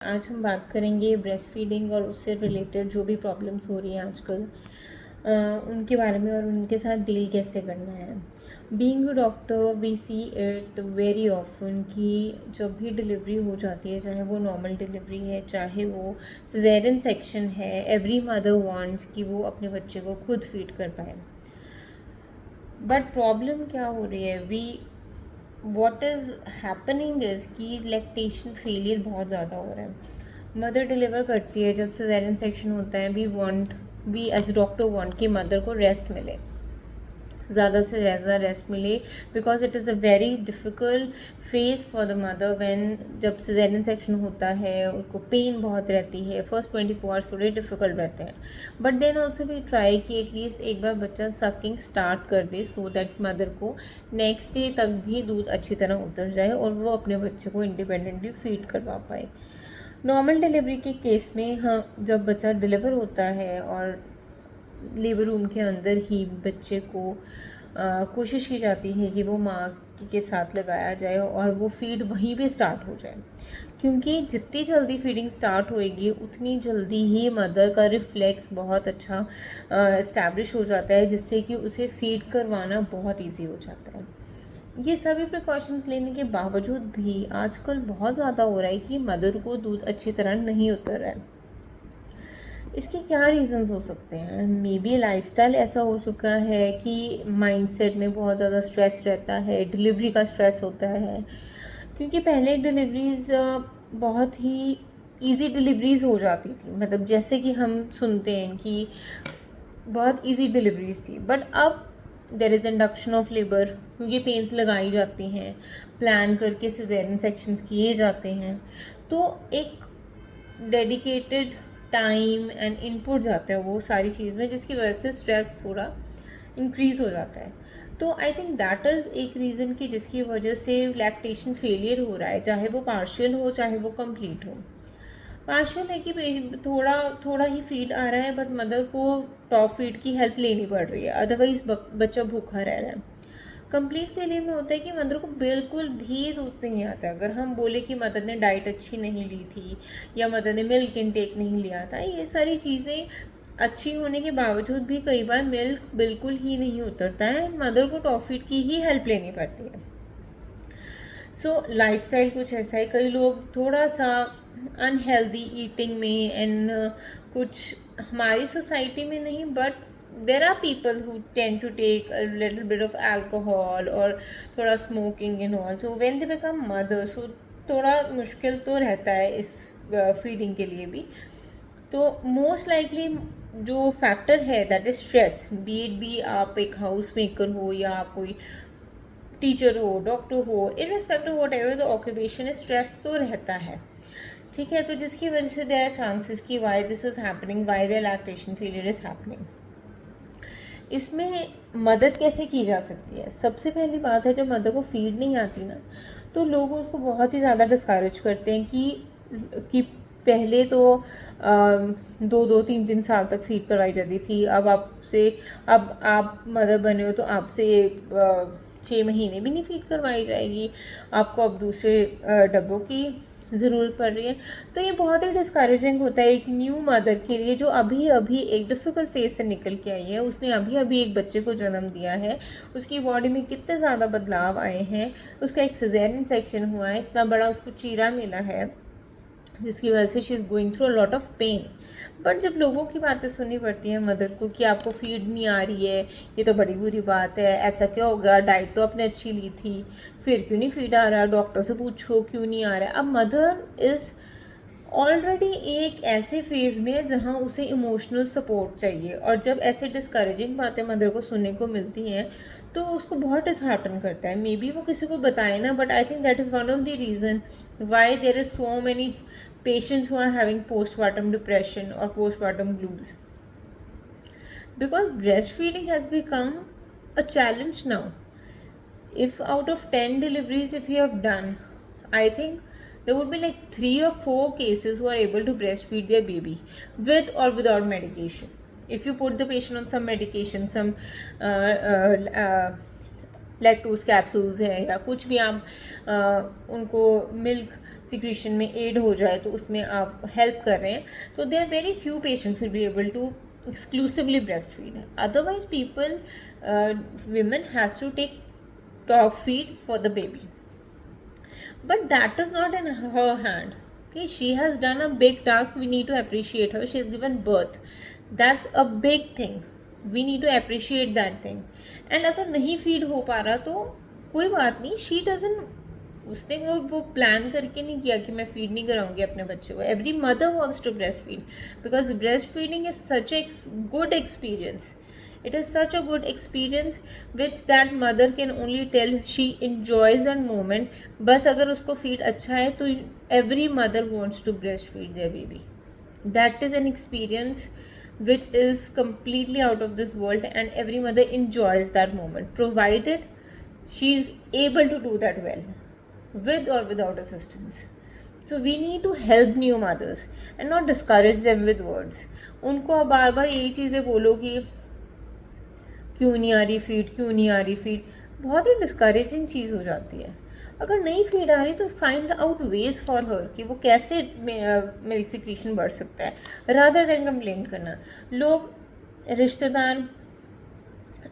आज हम बात करेंगे ब्रेस्ट फीडिंग और उससे रिलेटेड जो भी प्रॉब्लम्स हो रही हैं आजकल उनके बारे में और उनके साथ डील कैसे करना है। Being a doctor V see it very often कि जब भी डिलीवरी हो जाती है, चाहे वो नॉर्मल डिलीवरी है चाहे वो सिजेरियन सेक्शन है, एवरी मदर वांट्स कि वो अपने बच्चे को खुद फीड कर पाए। बट प्रॉब्लम क्या हो रही है, वॉट इज़ हैपनिंग इज़ कि लैक्टेशन फेलियर बहुत ज़्यादा हो रहा है। मदर डिलीवर करती है, जब सिजेरियन सेक्शन होता है वी एज डॉक्टर वांट कि मदर को रेस्ट मिले, ज़्यादा से ज़्यादा रेस्ट मिले, because it is a very difficult phase for the mother when जब सिजेरियन सेक्शन होता है। उनको पेन बहुत रहती है, फर्स्ट 24 आवर्स थोड़े डिफ़िकल्ट रहते हैं, but then also we try कि एटलीस्ट एक बार बच्चा सकिंग स्टार्ट कर दे सो दैट मदर को नेक्स्ट डे तक भी दूध अच्छी तरह उतर जाए और वो अपने बच्चे को इंडिपेंडेंटली फीड करवा पाए। नॉर्मल डिलीवरी के केस में हाँ, जब बच्चा डिलीवर होता है और लेबर रूम के अंदर ही बच्चे को कोशिश की जाती है कि वो माँ के साथ लगाया जाए और वो फीड वहीं पे स्टार्ट हो जाए, क्योंकि जितनी जल्दी फीडिंग स्टार्ट होएगी उतनी जल्दी ही मदर का रिफ्लेक्स बहुत अच्छा इस्टेब्लिश हो जाता है, जिससे कि उसे फीड करवाना बहुत ईजी हो जाता है। ये सभी प्रिकॉशंस लेने के बावजूद भी आजकल बहुत ज़्यादा हो रहा है कि मदर को दूध अच्छी तरह नहीं उतर रहा है। इसके क्या रीज़न्स हो सकते हैं? मे बी लाइफस्टाइल ऐसा हो चुका है कि माइंडसेट में बहुत ज़्यादा स्ट्रेस रहता है, डिलीवरी का स्ट्रेस होता है, क्योंकि पहले डिलीवरीज़ बहुत ही इजी डिलीवरीज़ हो जाती थी, मतलब जैसे कि हम सुनते हैं कि बहुत इजी डिलीवरीज थी, बट अब there is induction of labour, क्योंकि पेन्स लगाई जाती हैं, प्लान करके सिजेरियन सेक्शंस किए जाते हैं, तो एक डेडिकेटेड टाइम एंड इनपुट जाता है वो सारी चीज़ में, जिसकी वजह से स्ट्रेस थोड़ा इंक्रीज़ हो जाता है। तो आई थिंक दैट इज़ एक रीज़न कि जिसकी वजह से लैक्टेशन फेलियर हो रहा है, चाहे वो पार्शियल हो चाहे वो कंप्लीट हो। पार्शियल है कि थोड़ा थोड़ा ही फीड आ रहा है, बट मदर को टॉप फीड की हेल्प लेनी पड़ रही है, अदरवाइज बच्चा भूखा रह रहा है। कंप्लीट फेलियर में होता है कि मदर को बिल्कुल भी दूध नहीं आता। अगर हम बोले कि मदर ने डाइट अच्छी नहीं ली थी या मदर ने मिल्क इनटेक नहीं लिया था, ये सारी चीज़ें अच्छी होने के बावजूद भी कई बार मिल्क बिल्कुल ही नहीं उतरता है, मदर को टॉप फीड की ही हेल्प लेनी पड़ती है। सो लाइफस्टाइल कुछ ऐसा है, कई लोग थोड़ा सा अनहेल्दी ईटिंग में एंड कुछ हमारी सोसाइटी में नहीं, but there are people who tend to take a little bit of alcohol और थोड़ा smoking and all, so when they become mother, so थोड़ा मुश्किल तो रहता है इस फीडिंग के लिए भी। तो मोस्ट लाइकली जो फैक्टर है दैट इज स्ट्रेस, बी आप एक हाउस मेकर हो या आप कोई टीचर हो, डॉक्टर हो, irrespective what ever the occupation, stress तो रहता है, ठीक है। तो जिसकी वजह से देयर आर चांसेस कि why this is happening, why the lactation failure is happening. इसमें मदद कैसे की जा सकती है? सबसे पहली बात है, जब मदर को फीड नहीं आती ना, तो लोग उसको बहुत ही ज़्यादा डिस्करेज करते हैं कि पहले तो 2-2 3-3 साल तक फीड करवाई जाती थी, अब आप मदर बने हो तो आपसे 6 महीने भी नहीं फीड करवाई जाएगी, आपको अब दूसरे डब्बों की ज़रूरत पड़ रही है। तो ये बहुत ही डिस्करेजिंग होता है एक न्यू मदर के लिए, जो अभी अभी एक डिफ़िकल्ट फेज से निकल के आई है, उसने अभी अभी एक बच्चे को जन्म दिया है, उसकी बॉडी में कितने ज़्यादा बदलाव आए हैं, उसका एक सिजेरियन सेक्शन हुआ है, इतना बड़ा उसको चीरा मिला है, जिसकी वजह से she is going through a lot of pain. But जब लोगों की बातें सुननी पड़ती हैं मदर को कि आपको फीड नहीं आ रही है, ये तो बड़ी बुरी बात है, ऐसा क्या होगा, डाइट तो आपने अच्छी ली थी, फिर क्यों नहीं फीड आ रहा, डॉक्टर से पूछो क्यों नहीं आ रहा है। अब मदर इज़ ऑलरेडी एक ऐसे फेज़ में है जहाँ उसे इमोशनल सपोर्ट चाहिए, और जब ऐसे डिस्करेजिंग बातें मदर को सुनने को मिलती हैं तो उसको बहुत डिसहार्टन करता है। मे बी वो किसी को बताए ना, but I think that is one of the reason why there is so many patients who are having postpartum depression or postpartum blues, because breastfeeding has become a challenge now. If out of 10 deliveries if you have done, I think there would be like 3 or 4 cases who are able to breastfeed their baby with or without medication. If you put the patient on some medication, some lactose capsules हैं या कुछ भी आप उनको milk secretion में add हो जाए तो उसमें आप हेल्प कर रहे हैं, तो there very few patients will be able to exclusively breastfeed. Otherwise people, women has to take top feed for the baby, but that is not in her hand. Okay, she has done a big task, we need to appreciate her. She has given birth, that's a big thing, we need to appreciate that thing. And अगर नहीं feed हो पा रहा तो कोई बात नहीं, she doesn't, उसने वो प्लान करके नहीं किया कि मैं फीड नहीं कराऊंगी अपने बच्चे को. Every mother wants to breast feed because breast feeding is such a good experience. It is such a good experience which that mother can only tell she enjoys that moment. बस अगर उसको feed अच्छा है तो every mother wants to breastfeed their baby. That is an experience which is completely out of this world and every mother enjoys that moment provided she is able to do that well, with or without assistance. So we need to help new mothers and not discourage them with words. उनको आप बार बार यही चीज़ें बोलो कि क्यों नहीं आ रही feed, क्यों नहीं आ रही फीड, बहुत ही डिस्करेजिंग चीज़ हो जाती है. अगर नहीं फीड आ रही तो find out ways for her कि वो कैसे मिल्क सिक्रीशन बढ़ सकता है, रादर देन कंप्लेंट करना. लोग रिश्तेदार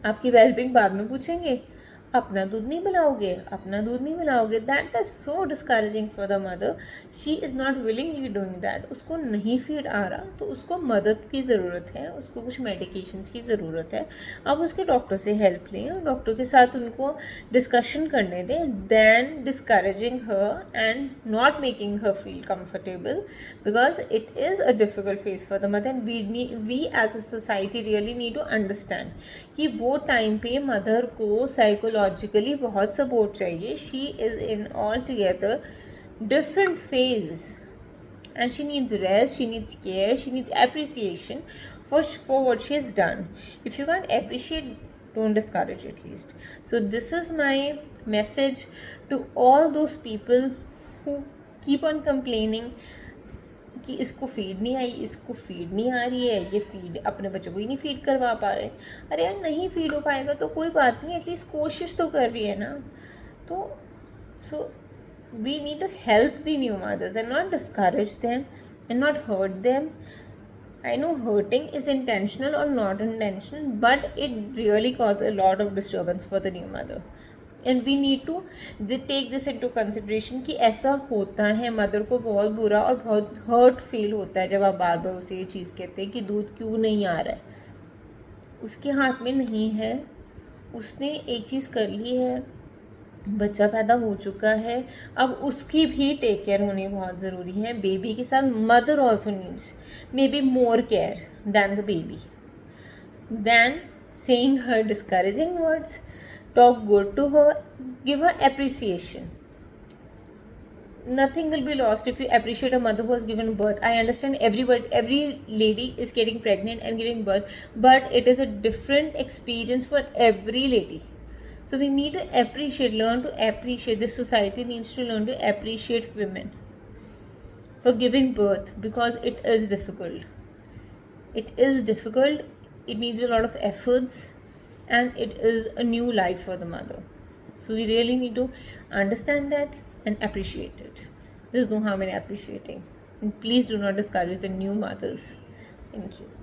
आपकी वेलबिंग बाद में पूछेंगे, अपना दूध नहीं पिलाओगे, अपना दूध नहीं पिलाओगे. That is so discouraging for the mother. She is not willingly doing that. उसको नहीं फीड आ रहा तो उसको मदद की ज़रूरत है, उसको कुछ मेडिकेशंस की ज़रूरत है. अब उसके डॉक्टर से हेल्प लें और डॉक्टर के साथ उनको डिस्कशन करने दें. Than discouraging her and not making her feel comfortable because it is a difficult phase for the mother. And we as a society really need to understand कि वो टाइम पे मदर को psychologically बहुत support चाहिए. She is in all together different phase and she needs rest, she needs care, she needs appreciation for what she has done. If you can't appreciate, don't discourage at least. So this is my message to all those people who keep on complaining कि इसको feed नहीं आई, इसको feed नहीं आ रही है, ये feed अपने बच्चों को ही नहीं फीड करवा पा रहे. अरे यार नहीं फीड हो पाएगा तो कोई बात नहीं, एटलीस्ट कोशिश तो कर रही है ना. तो सो we need to help the new mothers and not discourage them and not hurt them. I know hurting is intentional or not intentional, but it really causes a lot of disturbance for the new mother. And we need to take this into consideration कि ऐसा होता है, mother को बहुत बुरा और बहुत hurt feel होता है जब आप बार बार उसे ये चीज़ कहते हैं कि दूध क्यों नहीं आ रहा है. उसके हाथ में नहीं है, उसने एक चीज़ कर ली है, बच्चा पैदा हो चुका है, अब उसकी भी टेक केयर होनी बहुत ज़रूरी है. बेबी के साथ mother also needs may be more care than the baby. Than saying her discouraging words, talk good to her, give her appreciation. Nothing will be lost if you appreciate a mother who has given birth. I understand every lady is getting pregnant and giving birth, but it is a different experience for every lady. So we need to appreciate, learn to appreciate. This society needs to learn to appreciate women for giving birth because it is difficult. It is difficult. It needs a lot of efforts. And it is a new life for the mother. So we really need to understand that and appreciate it. There's no harm in appreciating. And please do not discourage the new mothers. Thank you.